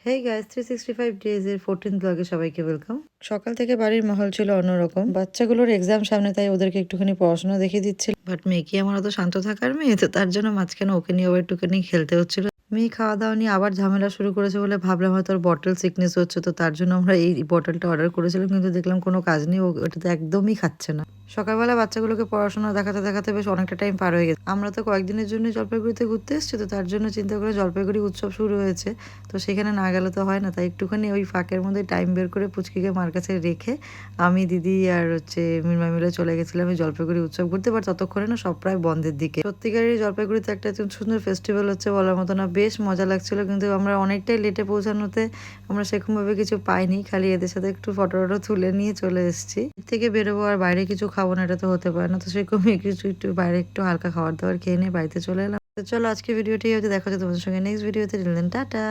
Hey guys 365 days এর 14th ব্লগে সবাইকে ওয়েলকাম। সকাল থেকে বাড়ির মাহল ছিল অন্যরকম। বাচ্চাগুলোর এক্সাম সামনে, তাই ওদেরকে একটুখানি পড়াশোনা দেখিয়ে দিচ্ছিল। বাট মেয়ে কি আমার অত শান্ত থাকার মেয়ে, তো তার জন্য মাঝখানে ওকে নিয়ে আবার একটুখানি খেলতে হচ্ছিল। মেয়ে খাওয়া দাওয়া নিয়ে আবার ঝামেলা শুরু করেছে বলে ভাবলাম হয়তো ওর বটল সিকনেস হচ্ছে, তো তার জন্য আমরা এই বটলটা অর্ডার করেছিলাম, কিন্তু দেখলাম কোনো কাজ নেই, ওটাতে একদমই খাচ্ছে না। সকালবেলা বাচ্চাগুলোকে পড়াশোনা দেখাতে দেখাতে বেশ অনেকটা টাইম পার হয়ে গেছে। আমরা তো কয়েকদিনের জন্য জলপাইগুড়িতে ঘুরতে এসেছি, তো তার জন্য চিন্তা করে জলপাইগুড়ি উৎসব শুরু হয়েছে, তো সেখানে না গেলে তো হয় না, তাই একটুখানি ওই ফাঁকের মধ্যে টাইম বের করে পুচকিকে মার কাছে রেখে আমি, দিদি আর মিনমা মিলে চলে গেছিলাম এই জলপাইগুড়ি উৎসব ঘুরতে। বাট ততক্ষণে না সব প্রায় বন্ধের দিকে। সত্যিকারের জলপাইগুড়িতে একটা এত সুন্দর ফেস্টিভ্যাল হচ্ছে বলার মতো না, বেশ মজা লাগছিল। কিন্তু আমরা অনেকটাই লেটে পৌঁছানোতে আমরা সেরকমভাবে কিছু পাইনি, খালি এদের সাথে একটু ফটো টটো তুলে নিয়ে চলে এসেছি। এর থেকে বেরোবো আর বাইরে কিছু খাবো না, এটা তো হতে পারে না, তো সেরকমই কিছু একটু বাইরে একটু হালকা খাবার দাবার খেয়ে নিয়ে বাড়িতে চলে এলাম। তো চলো আজকে ভিডিওটি হচ্ছে, দেখা হচ্ছে তোমাদের সঙ্গে নেক্সট ভিডিওতে। টাটা।